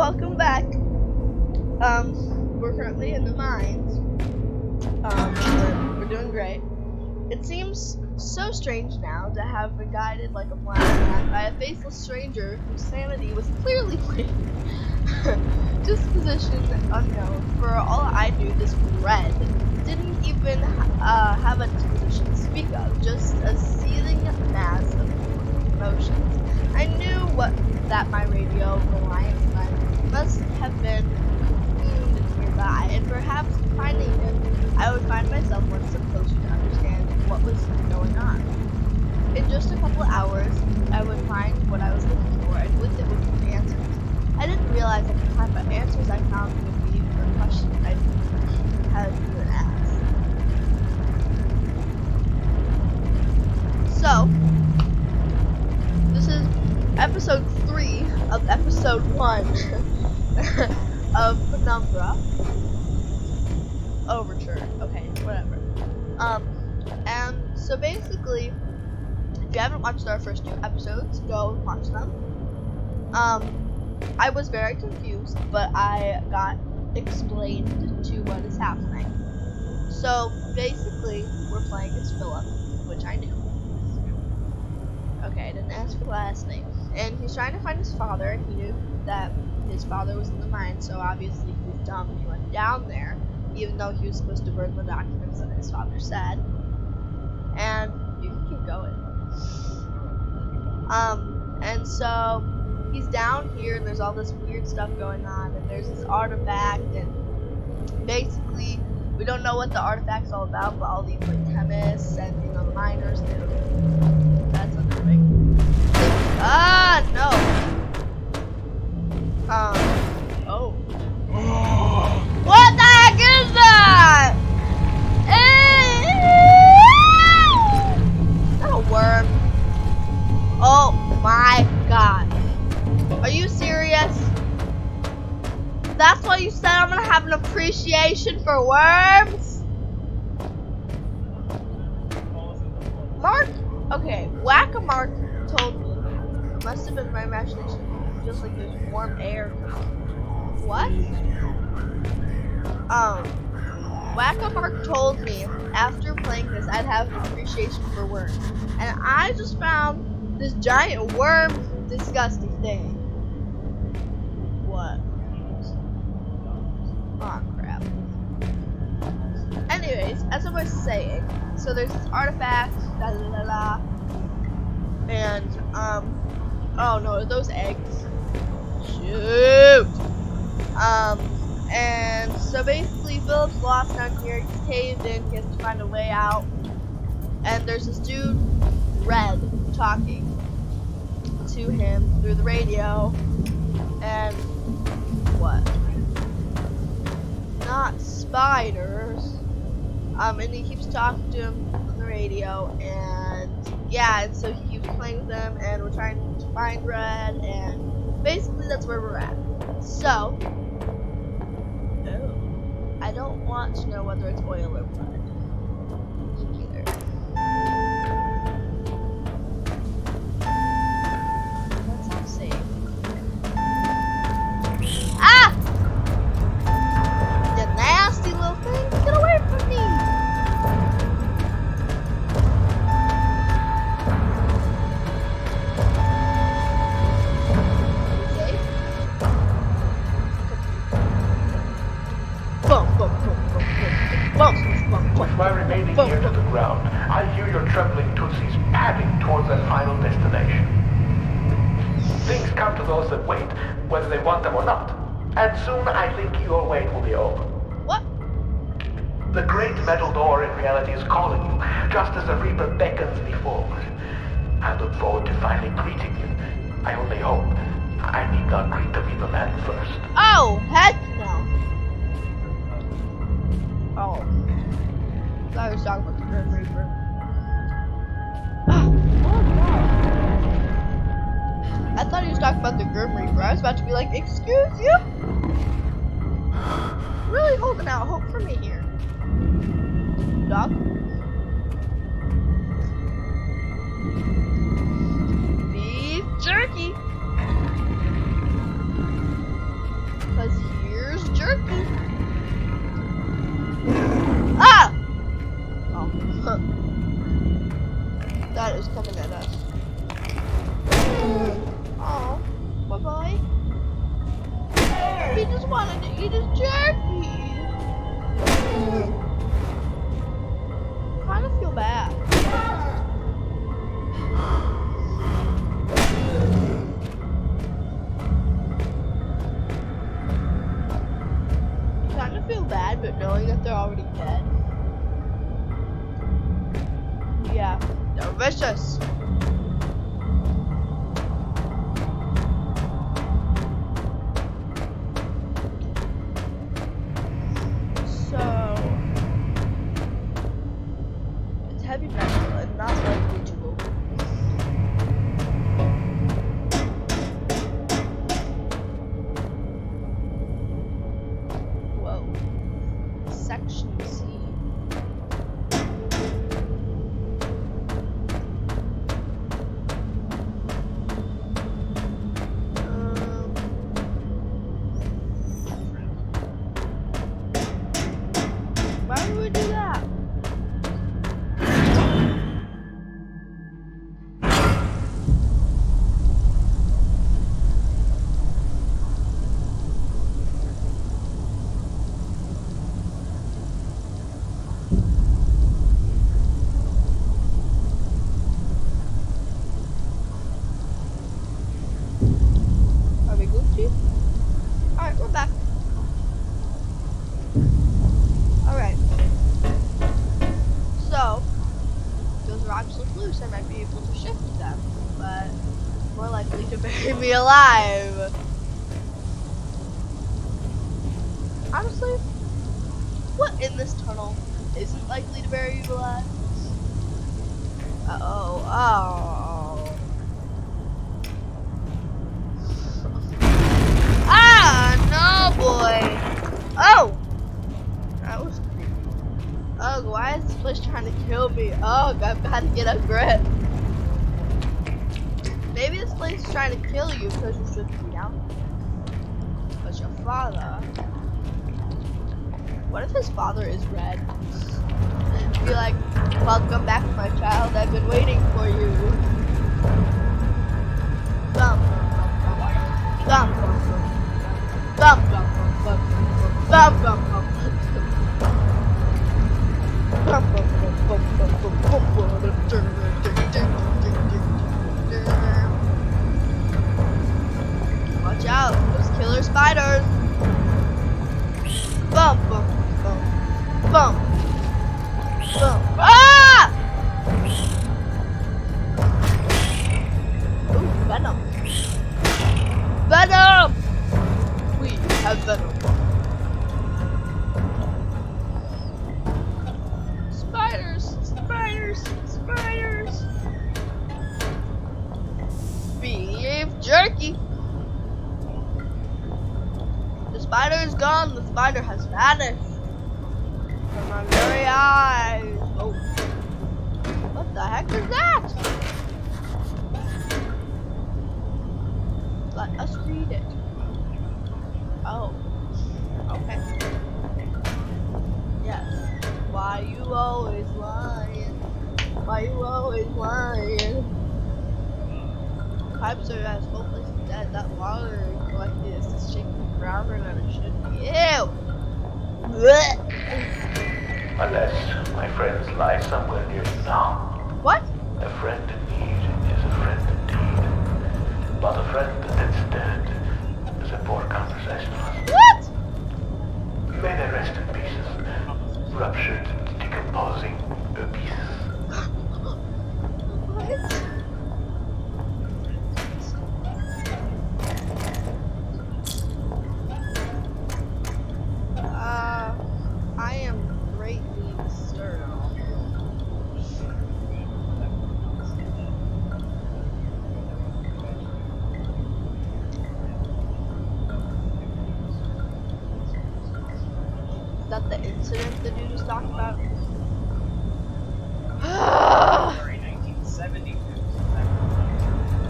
welcome back. We're currently in the mines. We're doing great. It seems so strange now to have been guided like a blind man by a faceless stranger whose sanity was clearly waning. Disposition unknown. For all I knew, this Red didn't even have a disposition to speak of, just a seething mass of emotions. I knew that my radio reliance friend must have been cocooned nearby, and perhaps finding him, I would find myself one step closer to understand what was going on. In just a couple hours, I would find what I was looking for, and with it would come answers. I didn't realize at the time, but answers I found would be for questions I hadn't even asked. So, this is episode 3 of episode 1 of Penumbra. Overture. Okay, whatever. And so basically, if you haven't watched our first 2 episodes, go and watch them. I was very confused, but I got explained to what is happening. So basically, we're playing as Philip, which I knew. Okay, I didn't ask for the last name. And he's trying to find his father, and he knew that his father was in the mine, so obviously he was dumb and he went down there, even though he was supposed to burn the documents that his father said. And you can keep going. And so he's down here, and there's all this weird stuff going on, and there's this artifact, and basically we don't know what the artifact's all about, but all these like chemists and the miners do. That's annoying. Ah, no. Oh. What the heck is that? Is that a worm? Oh my god. Are you serious? That's why you said I'm gonna have an appreciation for worms? Mark? Okay, Whack-a-Mark told me. Must have been my imagination. Just like there's warm air. What? Whack-a-Mark told me after playing this I'd have an appreciation for worms. And I just found this giant worm disgusting thing. What? Oh crap. Anyways, as I was saying, so there's this artifact, la la la la, and oh no, are those eggs? Shoot! And so basically Philip's lost down here, he's caved in, he has to find a way out, and there's this dude, Red, talking to him through the radio, and what? Not spiders. And he keeps talking to him on the radio, and yeah, and so he keeps playing with them, and we're trying to find Red, and basically that's where we're at. So, I don't want to know whether it's oil or blood. Me neither. That's not safe. Ah! You nasty little thing! Get away from me! Safe? Boom, boom, boom, boom, boom, boom, boom, boom. With my remaining ear to the ground, I hear your trembling Tootsies padding towards their final destination. Things come to those that wait, whether they want them or not. And soon I think your wait will be over. What? The great metal door in reality is calling you, just as the Reaper beckons me forward. I look forward to finally greeting you. I only hope I need not greet the Reaper man first. Oh, heck no. Oh. I thought he was talking about the Grim Reaper. Oh, God. I thought he was talking about the Grim Reaper. I was about to be like, excuse you? Really holding out hope for me here. Dog? Beef jerky. wanted to eat his jerky. Kind of feel bad. Kind of feel bad, but knowing that they're already dead. Yeah, they're vicious. So, it's heavy metal and not likely to overheat. Whoa. Section C. Why would we do that? Are we Gucci? Alright, we're back. Alright. So, those rocks look loose. I might be able to shift them, but more likely to bury me alive. Honestly, what in this tunnel isn't likely to bury you alive? Uh-oh. Oh. Ah, no, boy. Oh! That was creepy. Ugh, why is this place trying to kill me? Ugh, I've got to get a grip. Maybe this place is trying to kill you because you're stripping down. But your father... What if his father is red? Be like, welcome back, my child. I've been waiting for you. Thump, thump, thump, thump, thump, thump. Watch out, those killer spiders. Bump, bump, bump, bump, bump. Ah! Ooh, venom. Venom! We have venom. Spiders, spiders, spiders. Beef jerky. The spider is gone. The spider has vanished from my very eyes. Oh, what the heck is that? Let us read it. Oh, okay. Yes. Why you always lying? Why you always lying? Pipes are as hopeless as dead. That water collected is shaking the ground than it should be. Ew! Blech. Unless my friends lie somewhere near you now. What? A friend in need is a friend indeed. But a friend that's dead is a poor conversation. What? May they rest in pieces, ruptured, decomposing pieces. What? I am greatly disturbed. Is that the incident that you just talked about? February 1972.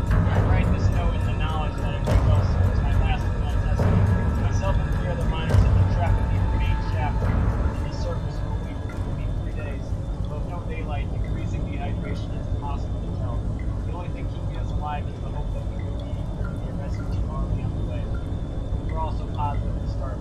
I write this note in the knowledge that it may well serve as my last will and testament. Myself and 3 other miners have been trapped beneath the main shaft in the surface for a week, maybe 3 days. But with no daylight, increasing dehydration is impossible to tell. The only thing keeping us alive is the hope that we will be a rescue team already on the way. We're also positive to start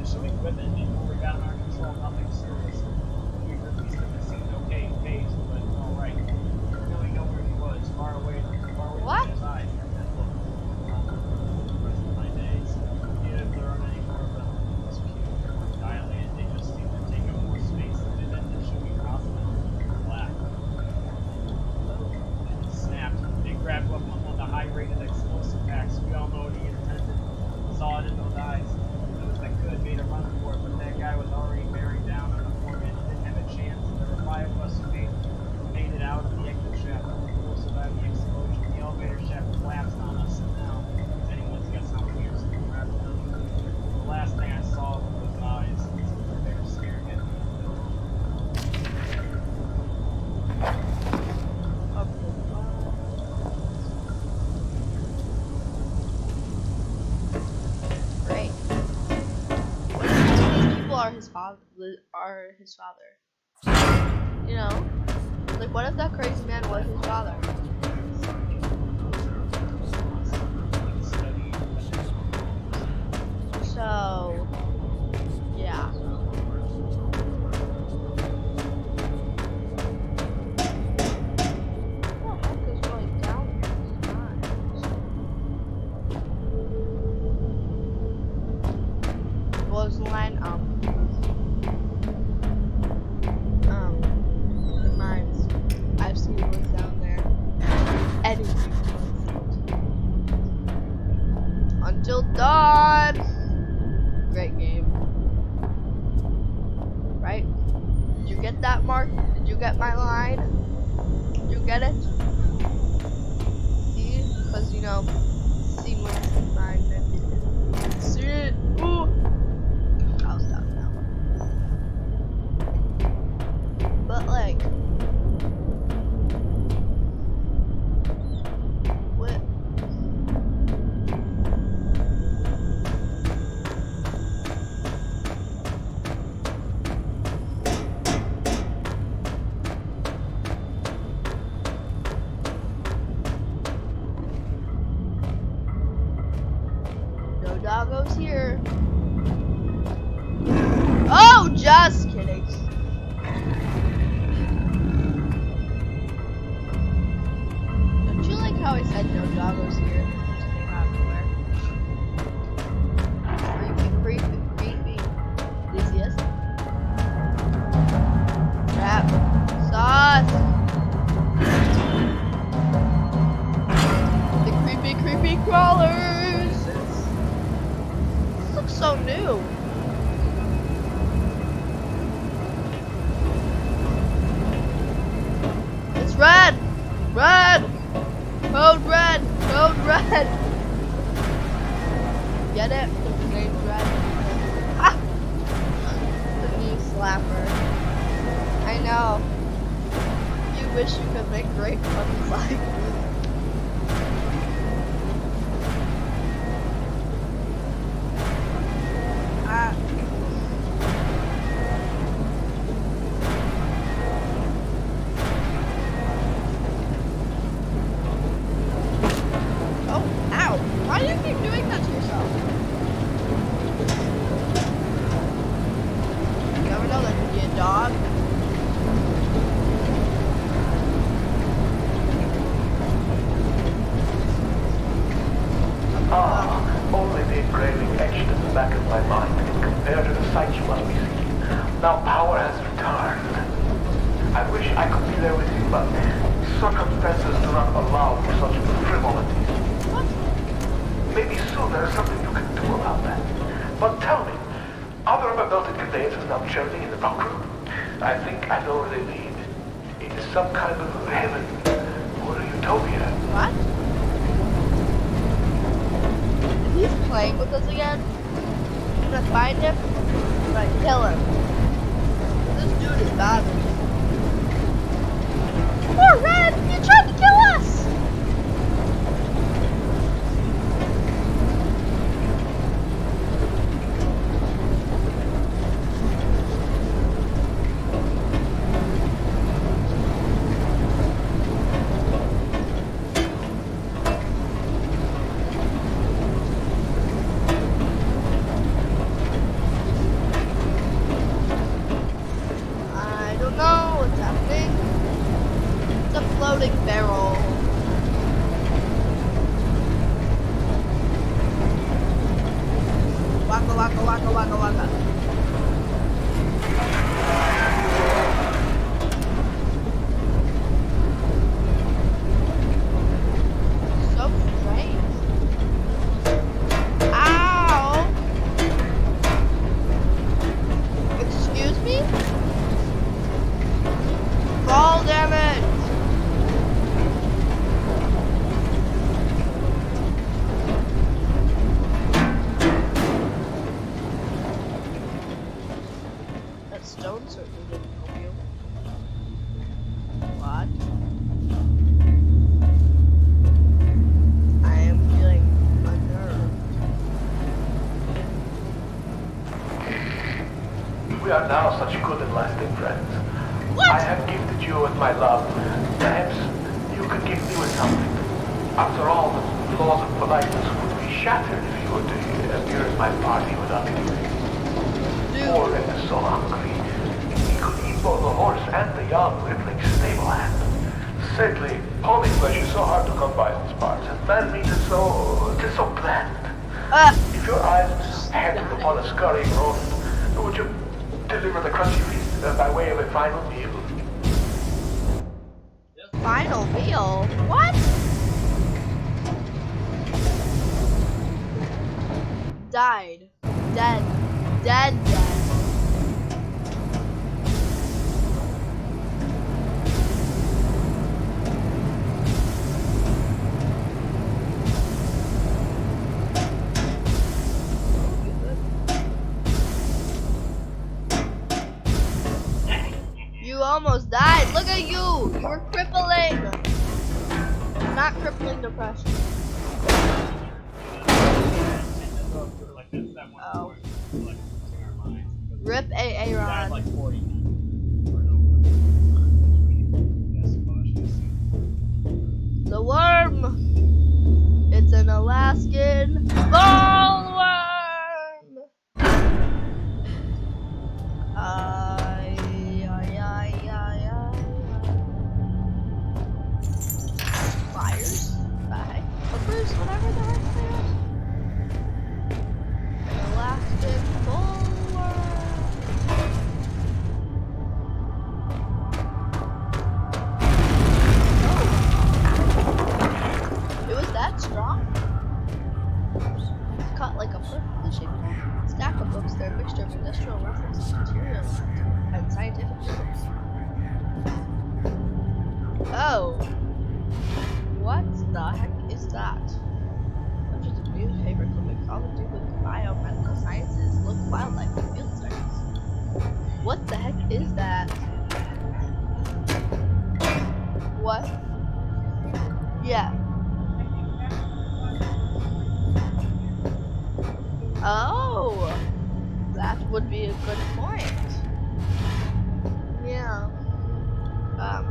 eventually, with it, before we got under control, nothing surfaced. We released him. It seemed okay, phased, but alright. Didn't really know where he was, far away What? from his eyes. And look, the rest of my days, if there aren't any more of them, it's cute. Dilated, they just seem to take up more space than they did the Chewy hospital. Black. It snapped. They grabbed up one of the high-rated explosive packs. We all know what he intended. Saw it in those eyes. Those that could made a run for it, but that guy was already buried down on the floor and didn't have a chance. There were 5 of us who made it out of the exit shaft. 4 survived the explosion. The elevator shaft collapsed on us, and now, if anyone's got something here, so grab them. The last thing I saw were those eyes. They were staring at me. Great. What if these people are his father? You know, like what if that crazy man was his father? So, yeah. What the heck is going down these lines? What was the line? The mines. I've seen what's down there. Anything until dawn. Great game. Right? Did you get that, Mark? Did you get my line? Did you get it? See? Because, you know, see what's mine and see it. Ooh! I'll stop now. But, like, what? No doggos here. Oh, just kidding. Don't you like how I said no doggos here? Just came out of nowhere. Creepy. Easiest. Crap. Sauce. The creepy crawlers. This looks so new. It's red. Red. Code red. Code red. Get it? The name's red. Ah! The knee slapper. I know. You wish you could make great puns like this. Oh, ow! Why do you keep doing that to yourself? You ever know that could be a dog? Only the engraving etched in the back of my mind can compare to the sight you must be seeing. Now power has returned. I wish I could be there with you, but circumstances do not allow for such frivolities. What? Maybe soon there is something you can do about that. But tell me, are there ever melted conveyances now churning in the bunk room? I think I know where they lead. It is some kind of heaven or a utopia. What? He's playing with us again. I'm gonna find him. I'm gonna kill him. This dude is bad. Poor Red! You tried to kill us! waka, waka, waka, waka. So strange. Ow! Excuse me? Fall damage! That stone certainly didn't help you. What? I am feeling unnerved. We are now such good and lasting friends. What? I have gifted you with my love. Perhaps you could gift me with something. After all, the laws of politeness would be shattered if you were to appear at my party without anything. Morgan is so hungry. He could eat both the horse and the young rippling stable hand. Sadly, pony flesh is so hard to come by in these parts, and man meat is so bland. If your eyes happened upon a scurrying rodent, would you deliver the crunchy feast by way of a final meal? Final meal? What? Died. Dead. Dead, dead. You almost died. Look at you. You were crippling. Not crippling depression. Oh. Rip Aaron. Like 40 times. The worm. It's an Alaskan ballworm. Fires? The heck? Clippers? Whatever the heck they are. An Alaskan ballworm. Oh. It was that strong? Cut like a perfectly shaped stack of books. They're a mixture of industrial references, materials, and scientific journals. Oh. What the heck is that? Hundreds of newspaper clippings, all to do with biomedical sciences, local wildlife, and field studies. What the heck is that? What? Yeah. Oh, that would be a good point. Yeah. I'm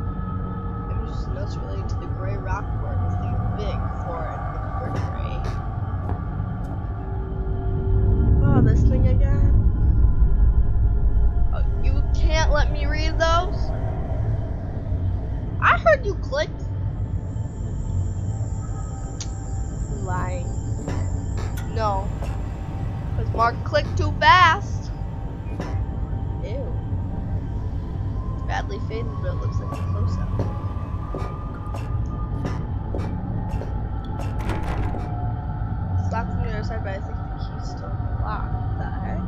just notes relating to the gray rock worm is the big foreign invertebrate. Oh, this thing again. Oh, you can't let me read those? I heard you clicked. Lying. No. Because Mark clicked too fast. Ew. Badly faded, but it looks like a close-up. It's locked from the other side, but I think the key's still locked. What the heck?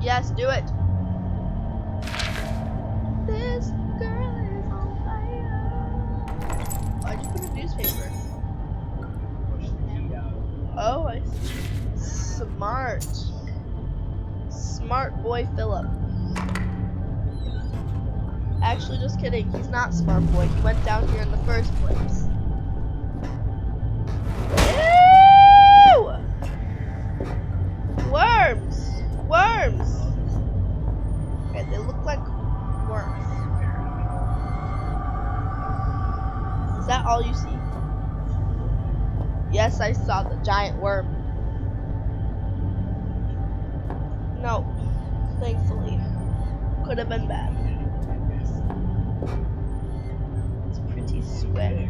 Yes, do it. This girl is on fire. Why'd you put a newspaper? Oh, I see. Smart. Smart boy Philip. Actually, just kidding. He's not smart boy. He went down here in the first place. Ew! Worms! Worms! Okay, they look like worms. Is that all you see? Yes, I saw the giant worm. No, thankfully. Could have been bad. It's pretty sweaty.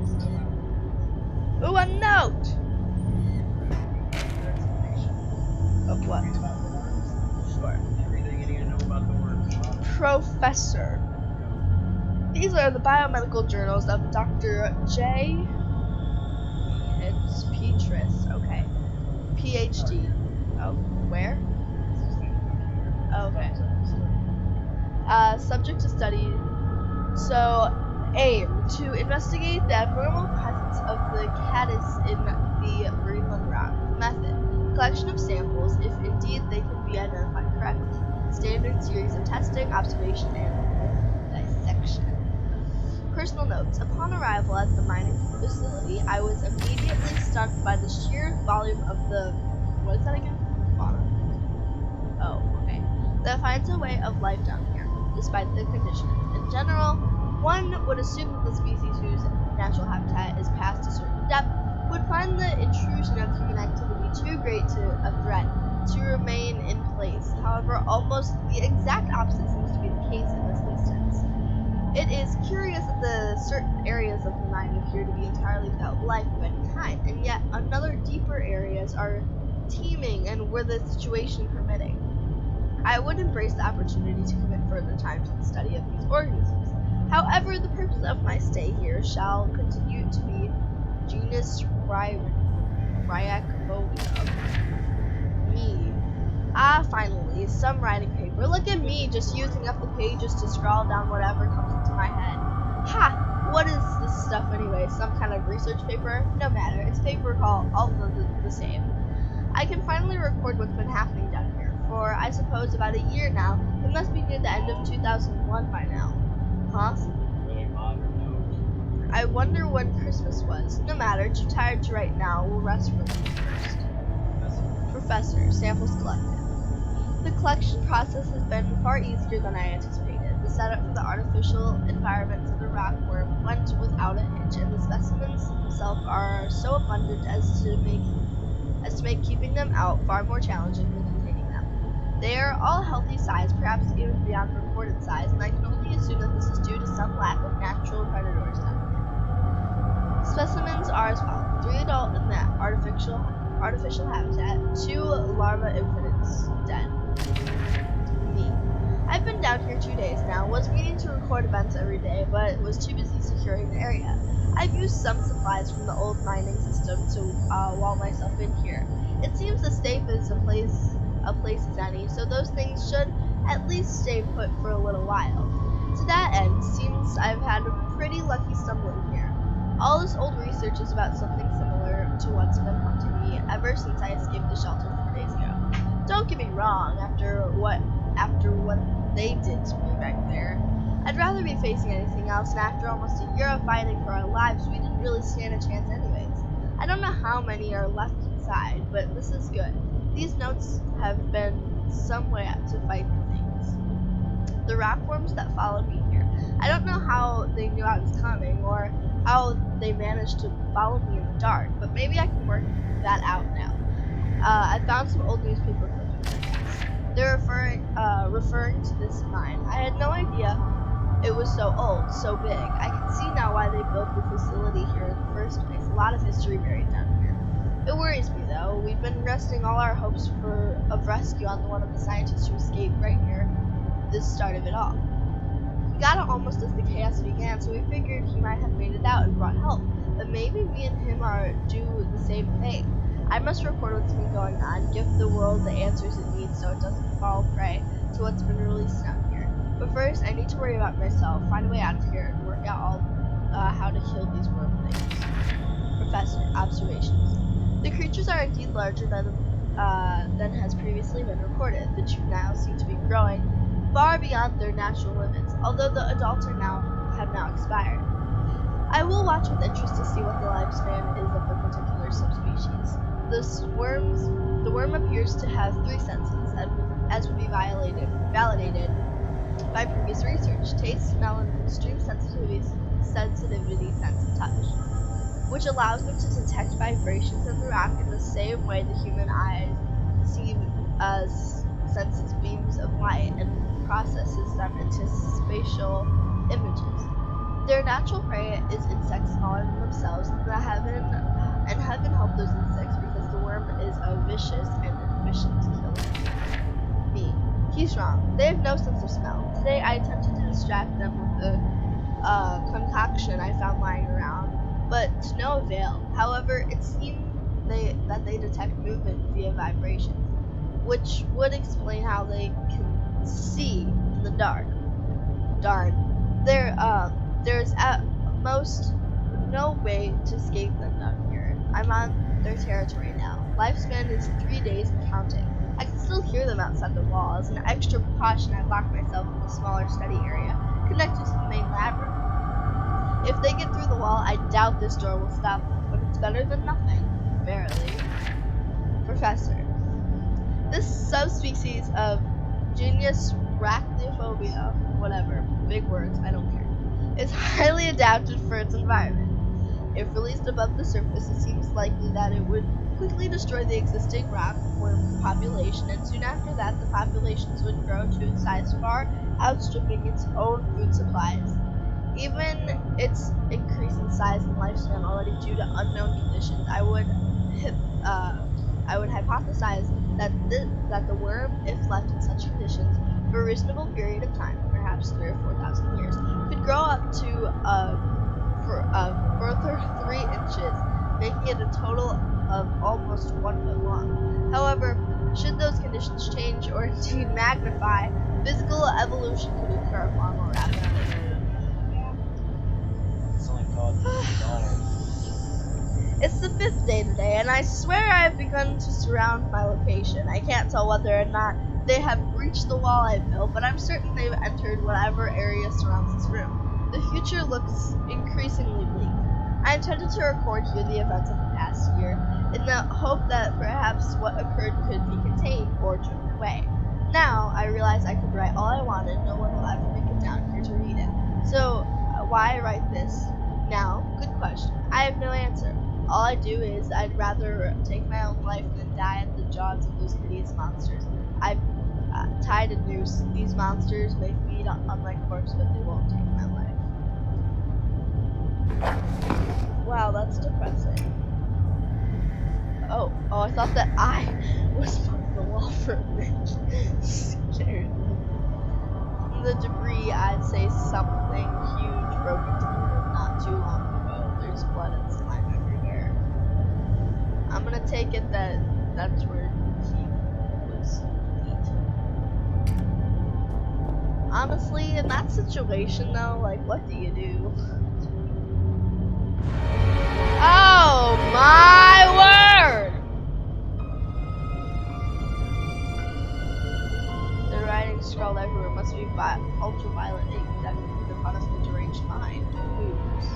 Ooh, a note! What? Curious about the worms? Sure. Everything you need to know about the worms, Bob. Professor. These are the biomedical journals of Dr. J. It's Petrus. Okay. PhD. Oh, where? Okay. Subject to study. So, aim to investigate the abnormal presence of the caddis in the Greenland rock. Method: collection of samples, if indeed they can be identified correctly. Standard series of testing, observation, and dissection. Personal notes: upon arrival at the mining facility, I was immediately stunned by the sheer volume of the what is that again? Fauna. Oh, okay. That finds a way of life down here, despite the conditions. In general, one would assume that the species whose natural habitat is past a certain depth would find the intrusion of human activity too great a threat to remain in place. However, almost the exact opposite seems to be the case in this instance. It is curious that the certain areas of the mine appear to be entirely without life of any kind, and yet another deeper areas are teeming and were the situation permitting. I would embrace the opportunity to commit further time to the study of these organisms. However, the purpose of my stay here shall continue to be genus Rhyacobobia. Me. Finally, some writing paper. Look at me, just using up the pages to scroll down whatever comes into my head. Ha! What is this stuff anyway? Some kind of research paper? No matter, it's paper all the same. I can finally record what's been happening down here. For, I suppose, about a year now. It must be near the end of 2001 by now. Huh? Really modern note. I wonder when Christmas was. No matter, too tired to write now. We'll rest for a minute first. Professor, samples collected. The collection process has been far easier than I anticipated. The setup for the artificial environment for the rockworm went without a hitch, and the specimens themselves are so abundant as to make keeping them out far more challenging than containing them. They are all healthy size, perhaps even beyond recorded size, and I can only assume that this is due to some lack of natural predators down here. Specimens are as follows: 3 adult in the artificial habitat, 2 larva infants dead. Me. I've been down here 2 days now, was meaning to record events every day, but was too busy securing the area. I've used some supplies from the old mining system to wall myself in here. It seems as safe as a place as any, so those things should at least stay put for a little while. To that end, seems I've had a pretty lucky stumbling here. All this old research is about something similar to what's been haunting me ever since I escaped the shelter 4 days ago. Don't get me wrong, after what they did to me back there, I'd rather be facing anything else, and after almost a year of fighting for our lives, we didn't really stand a chance anyways. I don't know how many are left inside, but this is good. These notes have been some way to fight things. The rockworms that followed me here. I don't know how they knew I was coming, or how they managed to follow me in the dark, but maybe I can work that out now. I found some old newspaper clippings. They're referring to this mine. I had no idea it was so old, so big. I can see now why they built the facility here in the first place. A lot of history buried down here. It worries me though. We've been resting all our hopes of rescue on one of the scientists who escaped right near the start of it all. He got it almost as the chaos began, so we figured he might have made it out and brought help. But maybe me and him are do the same thing. I must record what's been going on, give the world the answers it needs so it doesn't fall prey to what's been released down here. But first, I need to worry about myself, find a way out of here, and work out how to kill these worm things. Professor, observations. The creatures are indeed larger than has previously been recorded. The juveniles seem to be growing far beyond their natural limits, although the adults have now expired. I will watch with interest to see what the lifespan is of the particular subspecies. The worm appears to have 3 senses, as would be validated by previous research: taste, smell, and extreme sensitivity sense of touch, which allows them to detect vibrations in the rock in the same way the human eye senses beams of light and processes them into spatial images. Their natural prey is insects smaller than themselves, and heaven help those insects, because the worm is a vicious and efficient killer. He's wrong. They have no sense of smell. Today I attempted to distract them with a concoction I found lying around, but to no avail. However, it seemed that they detect movement via vibrations, which would explain how they can see in the dark. Darn. There's at most no way to escape them down here. I'm on their territory now. Lifespan is 3 days and counting. I can still hear them outside the wall. As an extra precaution, I locked myself in the smaller study area, connected to the main lab room. If they get through the wall, I doubt this door will stop them, but it's better than nothing. Barely. Professor. This subspecies of genius arachnophobia, whatever, big words, I don't care, is highly adapted for its environment. If released above the surface, it seems likely that it would quickly destroy the existing rockworm population, and soon after that, the populations would grow to a size far outstripping its own food supplies. Even its increase in size and lifespan already due to unknown conditions, I would hypothesize that the worm, if left in such conditions for a reasonable period of time, perhaps 3 or 4,000 years, could grow up to further 3 inches, making it a total of almost 1 foot long. However, should those conditions change or indeed magnify, physical evolution could occur far more rapidly. Something called $50. It's the 5th day today, and I swear I have begun to surround my location. I can't tell whether or not they have breached the wall I built, but I'm certain they've entered whatever area surrounds this room. The future looks increasingly bleak. I intended to record here the events of the past year, in the hope that perhaps what occurred could be contained or driven away. Now, I realize I could write all I wanted, no one will ever make it down here to read it. So, why write this now? Good question. I have no answer. All I do is I'd rather take my own life than die at the jaws of those hideous monsters. I've tied a noose. These monsters may feed on my corpse, but they won't take my life. Wow, that's depressing. Oh, I thought that I was on the wall for a minute. Scared me. From the debris, I'd say something huge broke into the room not too long ago. There's blood and slime everywhere. I'm gonna take it that that's where he was eaten. Honestly, in that situation though, like, what do you do? Oh my word! The writing scrawled everywhere must be ultraviolet ink that could upon a deranged mind. Whose?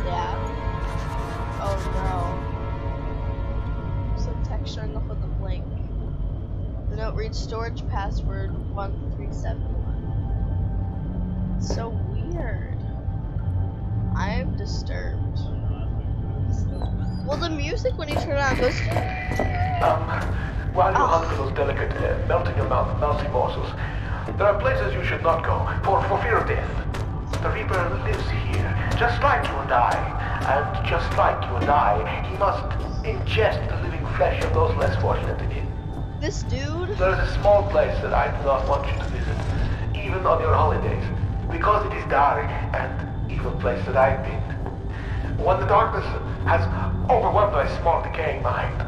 Yeah. Oh no. Some text showing up with a blank. The note reads storage password 1371. So weird. I am disturbed. Well, the music when you turn it on goes. While you hunt for those delicate, melt-in-your-mouth mousy morsels, there are places you should not go, for fear of death. The Reaper lives here, just like you and I. And just like you and I, he must ingest the living flesh of those less fortunate than him. This dude? There is a small place that I do not want you to visit, even on your holidays, because it is dark and evil place that I've been. When the darkness has overwhelmed my small decaying mind,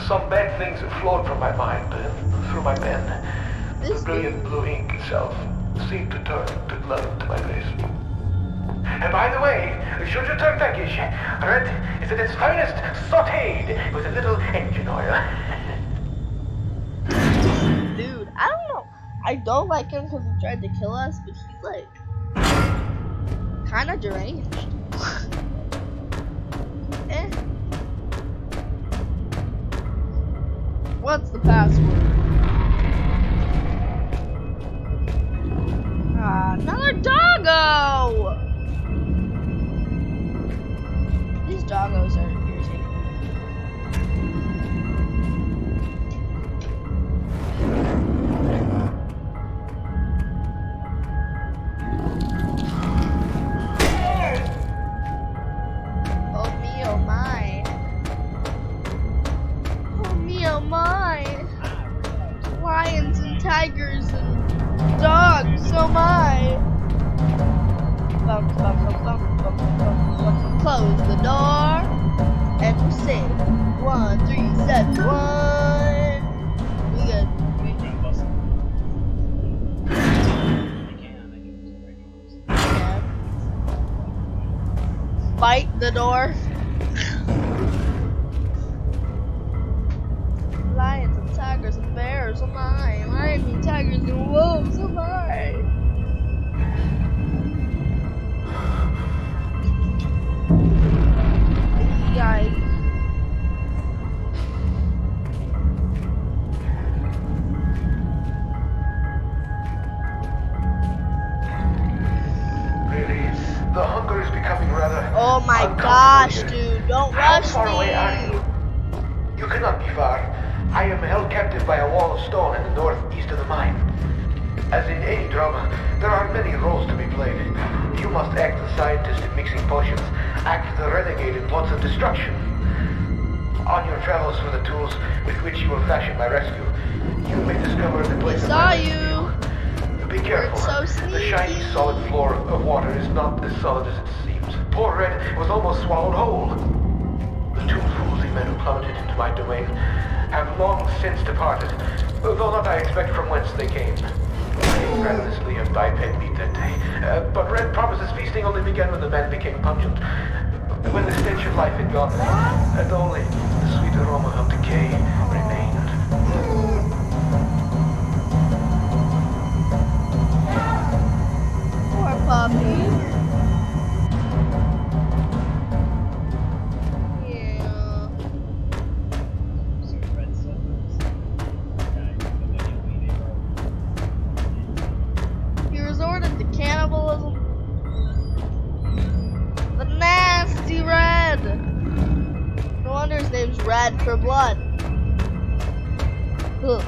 some bad things flowed from my mind through my pen. The brilliant blue ink itself seemed to turn to blood into my face. And by the way, should you turn peckish, red is at its finest sautéed with a little engine oil. Dude, I don't know. I don't like him because he tried to kill us, but he's like kind of deranged. Eh. What's the password? Another doggo! These doggos are irritating. Oh me, oh my. Oh me, oh my. So my. Bum, bum, bum, bum, bum, bum, bum. Close the door and we're safe. 1, 3, 7, 1. We good. Try to bust it. I can just break doors. Yeah. Fight the door. Lions and tigers and bears, oh my. Lions and tigers and wolves, oh my. Yikes. Really, the hunger is becoming rather Oh my uncomfortable gosh, here. dude. Don't How rush far away are me. you? You cannot be far. I am held captive by a wall of stone in the northeast of the mine. As in any drama, there are many roles to be played. You must act the scientist in mixing potions, act the renegade in plots of destruction. On your travels for the tools with which you will fashion my rescue, you may discover the place of Saw my you. rescue. Be careful. So The shiny sneaky. solid floor of water is not as solid as it seems. Poor Red was almost swallowed whole. The two foolsy men who plummeted into my domain have long since departed, though not I expect from whence they came. They ravenously have biped meat that day, but Red promises feasting only began when the man became pungent, when the stench of life had gone, and only the sweet aroma of decay remained. Poor puppy. Yeah. Some red stuff. Okay, but then you'll be able. He resorted to cannibalism. The nasty Red. No wonder his name's Red for blood. Ugh.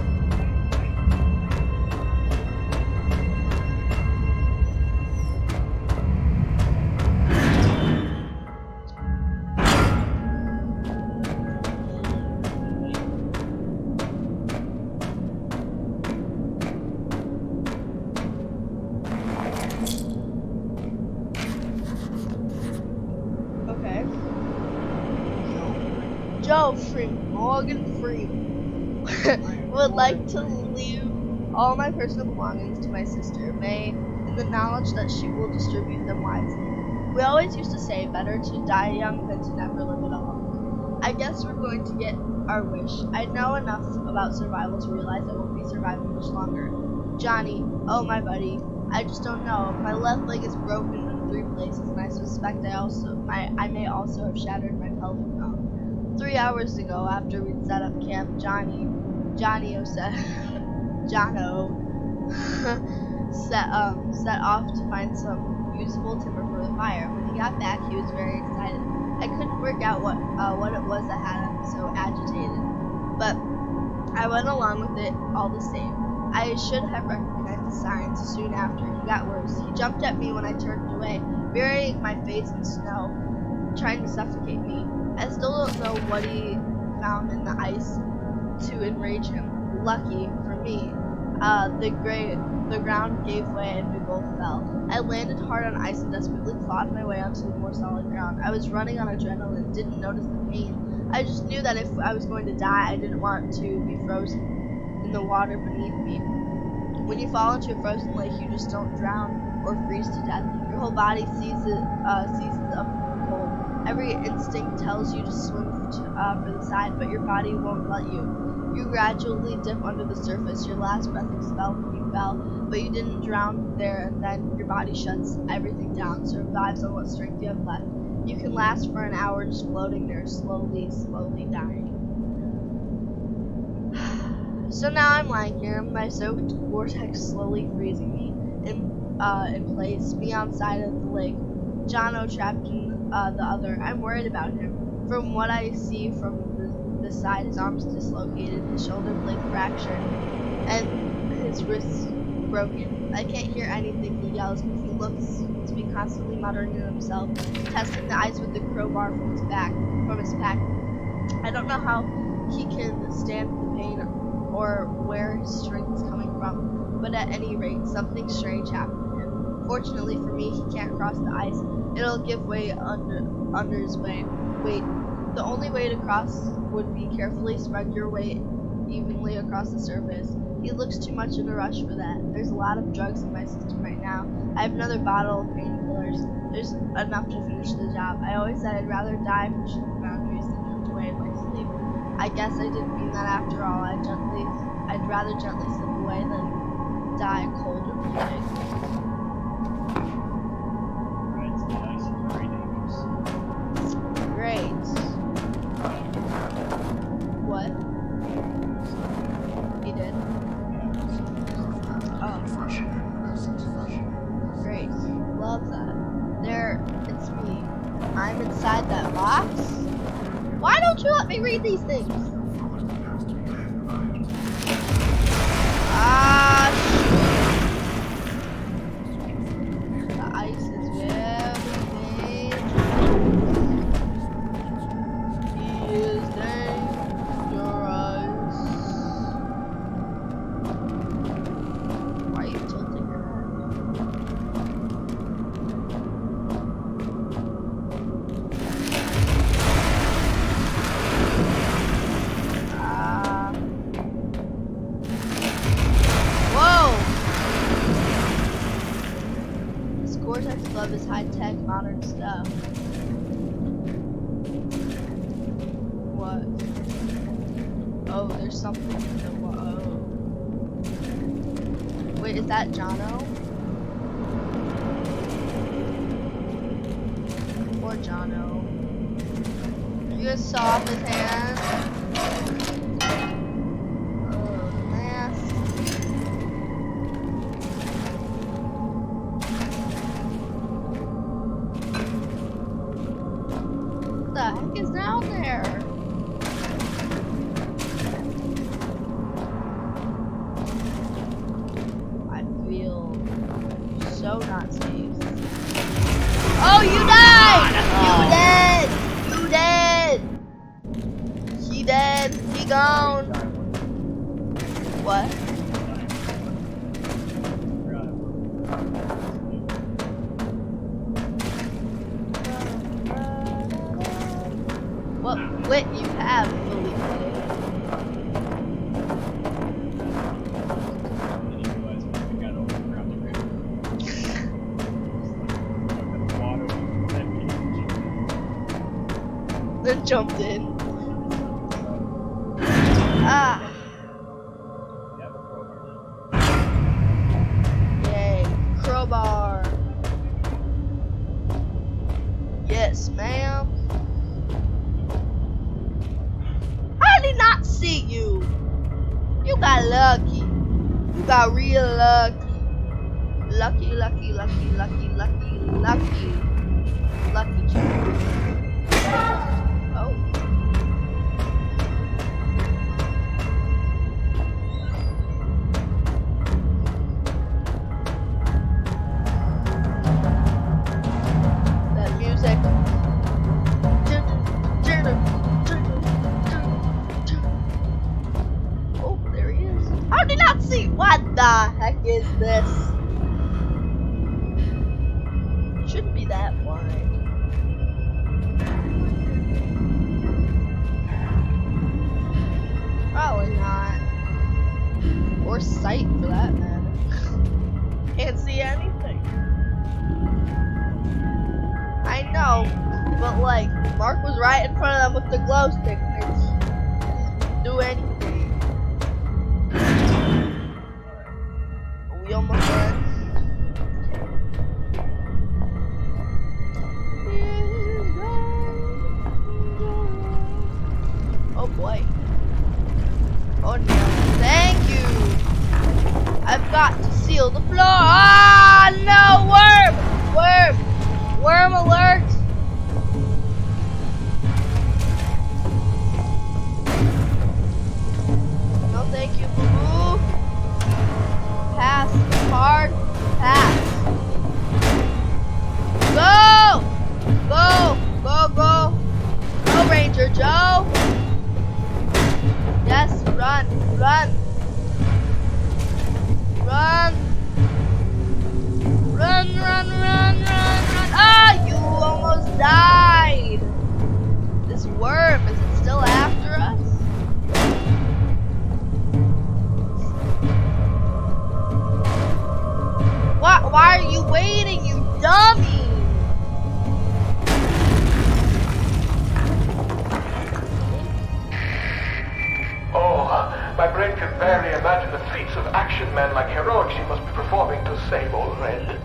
Okay. Joe Morgan Freeman would like to leave all my personal belongings to my sister, May, in the knowledge that she will distribute them wisely. We always used to say, better to die young than to never live at all. I guess we're going to get our wish. I know enough about survival to realize I won't be surviving much longer. Johnny, oh my buddy, I just don't know. My left leg is broken in 3 places, and I suspect I may also have shattered my pelvic bone. 3 hours ago, after we'd set up camp, Johnny said, Jono set off to find some usable timber for the fire. When he got back, he was very excited. I couldn't work out what it was that had him so agitated, but I went along with it all the same. I should have recognized the signs. Soon after, he got worse. He jumped at me when I turned away, burying my face in snow, trying to suffocate me. I still don't know what he found in the ice to enrage him. Lucky for me, the ground gave way and we both fell. I landed hard on ice and desperately clawed my way onto the more solid ground. I was running on adrenaline, didn't notice the pain. I just knew that if I was going to die, I didn't want to be frozen in the water beneath me. When you fall into a frozen lake, you just don't drown or freeze to death. Your whole body seizes up from the cold. Every instinct tells you to swim for the side, but your body won't let you. You gradually dip under the surface. Your last breath expelled when you fell, but you didn't drown there, and then your body shuts everything down, survives on what strength you have left. You can last for an hour just floating there, slowly dying. So now I'm lying here, my soaked vortex slowly freezing me in place, me on side of the lake, Jono trapped in the other. I'm worried about him. From what I see from the side, his arm's dislocated, his shoulder blade fractured, and his wrist broken. I can't hear anything he yells, but he looks to be constantly muttering to himself, testing the ice with the crowbar from his pack. I don't know how he can stand the pain or where his strength is coming from, but at any rate, something strange happened to him. Fortunately for me, he can't cross the ice. It'll give way under his weight. The only way to cross would be carefully spread your weight evenly across the surface. He looks too much in a rush for that. There's a lot of drugs in my system right now. I have another bottle of painkillers. There's enough to finish the job. I always said I'd rather die pushing the boundaries than drift away in my sleep. I guess I didn't mean that after all. I'd rather gently slip away than die cold or bleeding. Right, so the ice is very dangerous. Great. What? He did? Oh. Great. Love that. There, it's me. I'm inside that box? Why don't you let me read these things? Ah, shoot. The ice is very dangerous. He is dangerous. Why are you tilting your head? Cortex love is high-tech, modern stuff. What? Oh, there's something in the whoa. Wait, is that Jono? Poor Jono. Are you gonna saw off his hand? What the heck is down there? I feel so not safe. Oh, you died! You dead! He dead! He gone! What? What wit you have, Felipe. Then jumped in. Ah. Yay. Crowbar. Yes, ma'am. I did not see you. You got lucky. You got real lucky. Lucky, lucky, lucky, lucky, lucky, lucky. Lucky charm. Oh. That music. Oh, there he is. How did not see? What the heck is this? Shouldn't be that blind. Probably not. Or sight for that matter. Can't see anything. I know, but like, Mark was right in front of them with the glow stick. They didn't do anything. Are we almost done? Oh boy. Oh no. Thank you. I've got to seal the floor. Ah, no, worm! Worm! Worm alert! No, thank you, boo-boo. Pass. Hard. Pass. Go! Go! Go, go! Go, Ranger Joe! Yes, run, run! brain can barely imagine the feats of action men like heroics she must be performing to save old Red.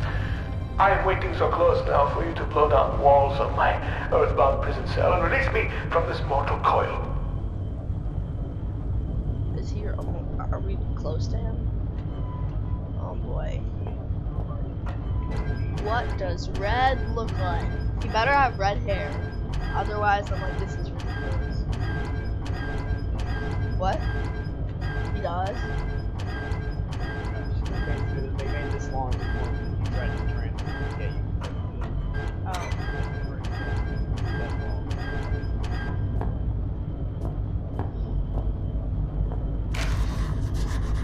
I am waiting so close now for you to blow down the walls of my earthbound prison cell and release me from this mortal coil. Is he? Are we close to him? Oh boy. What does Red look like? He better have red hair. Otherwise, I'm like, this is ridiculous. What? He does? They made this long before you tried to try and get you. Oh.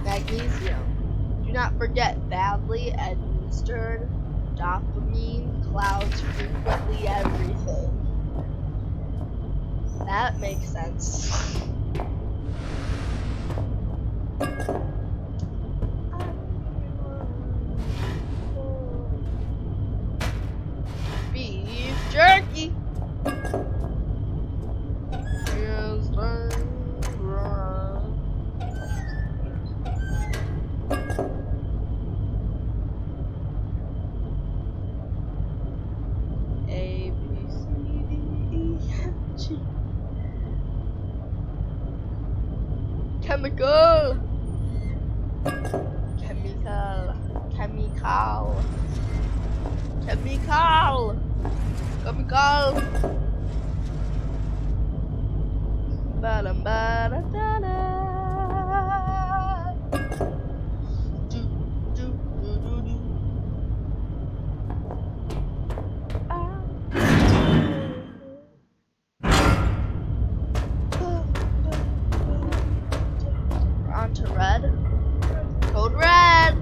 Magnesium. Do not forget, badly administered dopamine clouds frequently everything. That makes sense. Beef jerky. Is A, B, C, D, E, F, G. Chemical. Chemical. Chemical. Chemical. Chemical. Ba-dum-ba-da-da-da. Do, do, do, do, do. We're on to red. Code red.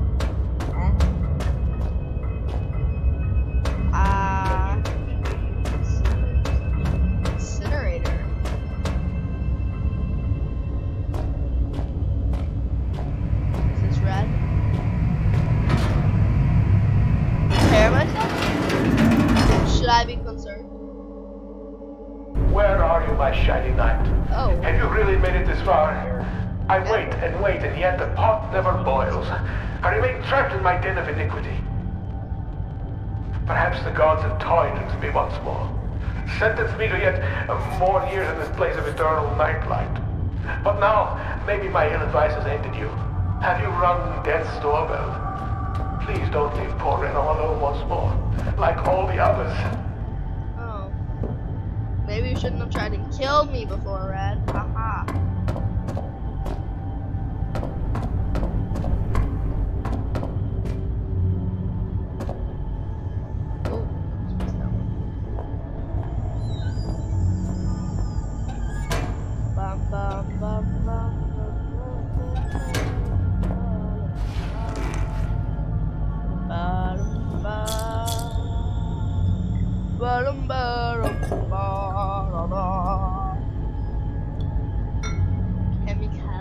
Incinerator. Is this red? Repair myself? Should I be concerned? Where are you, my shiny knight? Oh. Have you really made it this far? I wait, and yet the pot never boils. I remain trapped in my den of iniquity. Perhaps the gods have toyed with me once more. Sentenced me to yet more years in this place of eternal nightlight. But now, maybe my ill advice has ended you. Have you rung death's doorbell? Please don't leave poor Ren all alone once more, like all the others. Oh. Maybe you shouldn't have tried to kill me before, Red. Haha. Oh, what's that one? Bum, bum, bum, bum, bum, bum, bum, bum, bum, chemical.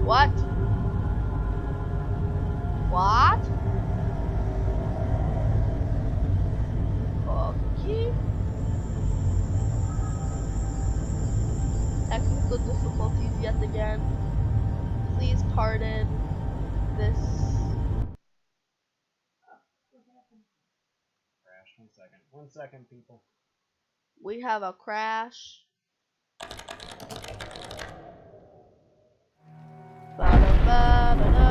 What? What? Okay. Technical difficulties yet again. Please pardon this. Crash. 1 second. 1 second, people. We have a crash. Ba-da-ba-da-da.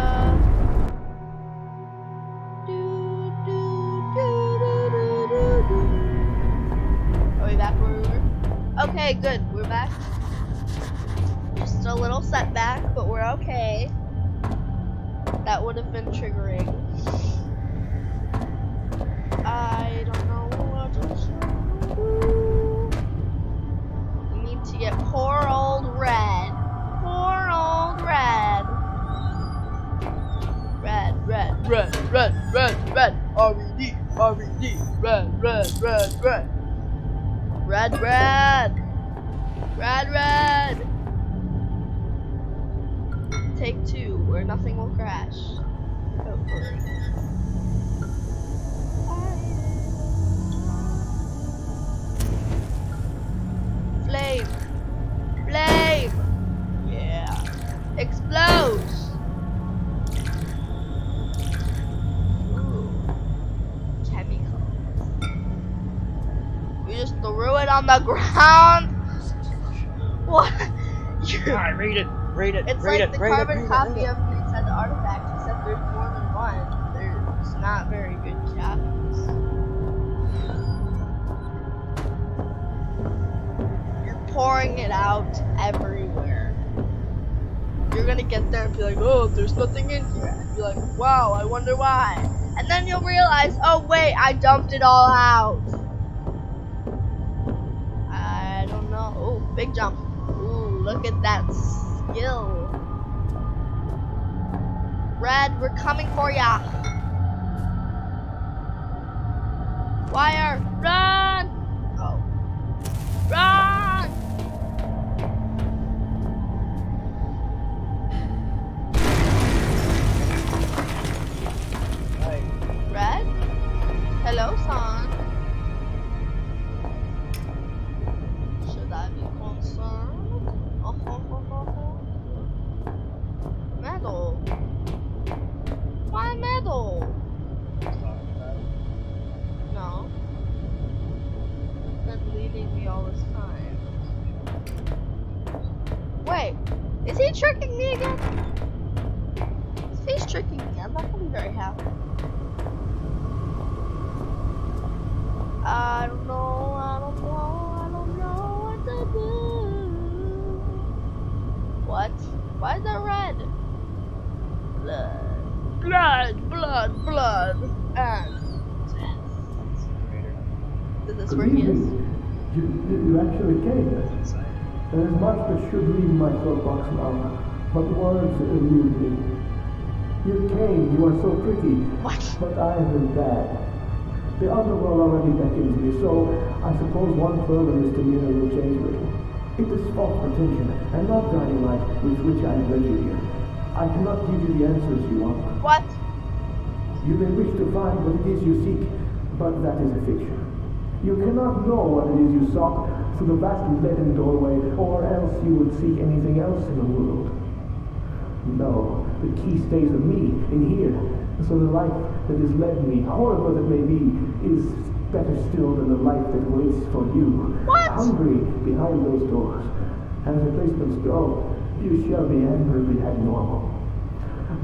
Are we back where we were? Okay, good. We're back. Just a little setback, but we're okay. That would have been triggering. I don't know what to do. We need to get poor old Red. Poor old Red. Red, red, red, red, red, red. R-E-D, R-E-D. Red, red, red, red. Red, red. Red, red. Take 2, where nothing will crash. Hopefully. red on the ground. What? Alright, read it. Read it. It's read like it. the read it. carbon Read it. copy Read it. of the said artifact, except there's more than one. There's not very good copies. You're pouring it out everywhere. You're gonna get there and be like, oh, there's nothing in here. And be like, wow, I wonder why. And then you'll realize, oh wait, I dumped it all out. I don't know. Oh, big jump. Ooh, look at that skill. Red, we're coming for ya. Wire, run! Oh. Run! Right. Red? Hello, son. Should I be concerned? Oh, ho, ho, ho, ho. Metal. Why metal? No. Been leading me all this time. Wait, is he tricking me again? If he's tricking me, I'm not gonna be very happy. I don't know what to do. What? Why is that red? Blood. And is this where he is? You actually came. There's much that should leave my soapbox now, but words elude me. You came, you are so pretty, What? but I have been bad. The underworld already beckons me, so I suppose one further misdemeanor will change little. It is false pretension, and not guiding light with which I have led you here. I cannot give you the answers you want. What? You may wish to find what it is you seek, but that is a fiction. You cannot know what it is you sought through the vast leaden doorway, or else you would seek anything else in the world. No, the key stays with me, in here, so the life that has led me, horrible as it may be, is better still than the life that waits for you. What? Hungry behind those doors. As replacements go, you shall be admirably abnormal.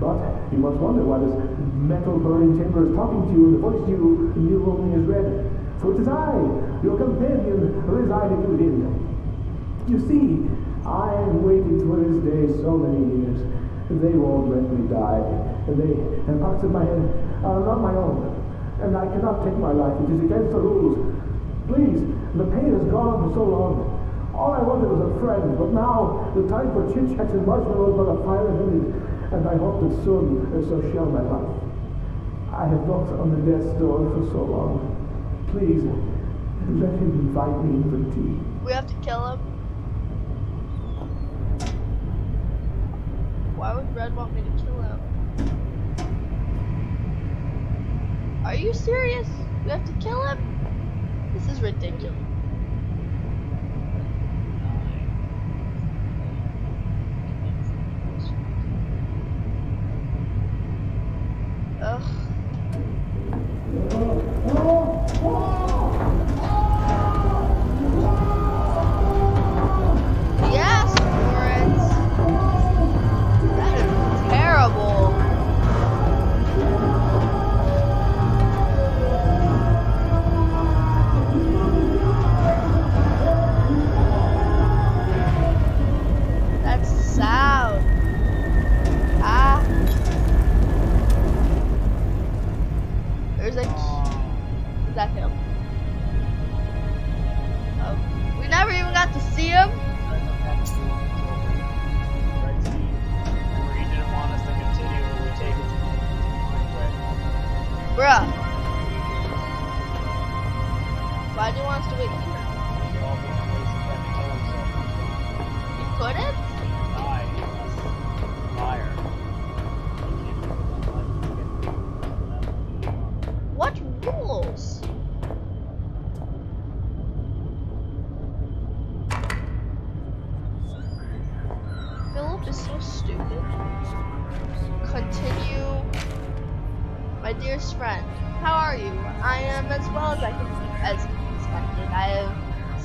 But you must wonder why this metal burning timber is talking to you, and the voice you knew only as red. For it is I, your companion, residing within. You see, I have waited for this day so many years. They won't let me die. And parts of my head are not my own. And I cannot take my life. It is against the rules. Please, the pain has gone on for so long. All I wanted was a friend, but now the time for chit-chats and marshmallows by the fire is ended. And I hope that soon so shall my life. I have knocked on the death's door for so long. Please, let him invite me in for tea. We have to kill him. Why would Red want me to kill him? Are you serious? We have to kill him? This is ridiculous. Ugh. Yes, Lawrence. That is terrible. That's sound. Ah. There's a key. Is that him? Oh. We never even got to see him. Bruh. Why do you want us to wait here? You couldn't? What rules? Philip is so stupid. Continue. My dearest friend, how are you? I am as well as I can as expected. I have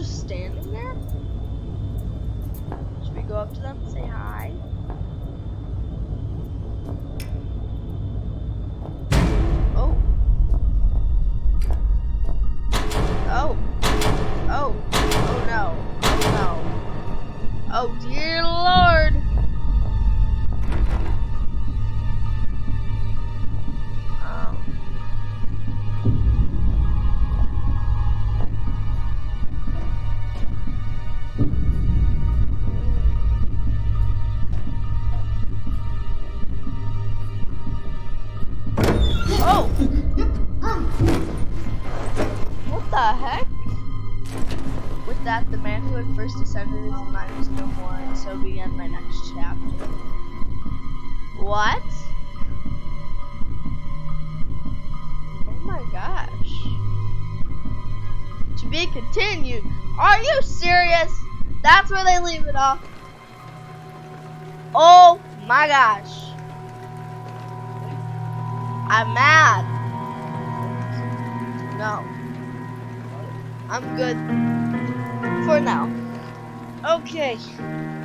just standing there? Should we go up to them and say hi? Oh. Oh. Oh. Oh no. Oh no. Oh dear Lord. Oh! What the heck? With that, the man who had first descended into the mine was no more, and so began my next chapter. What? Oh my gosh. To be continued. Are you serious? That's where they leave it off. Oh my gosh. I'm mad. No. I'm good for now. Okay.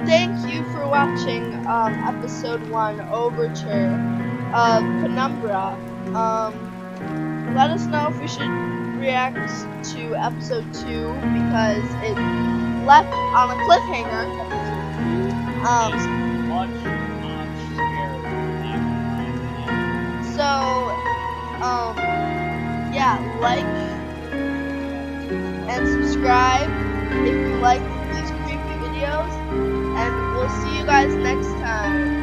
Thank you for watching episode 1, Overture of Penumbra. Let us know if we should react to episode 2 because it left on a cliffhanger. Much scary. So, yeah, like and subscribe if you like these creepy videos, and we'll see you guys next time.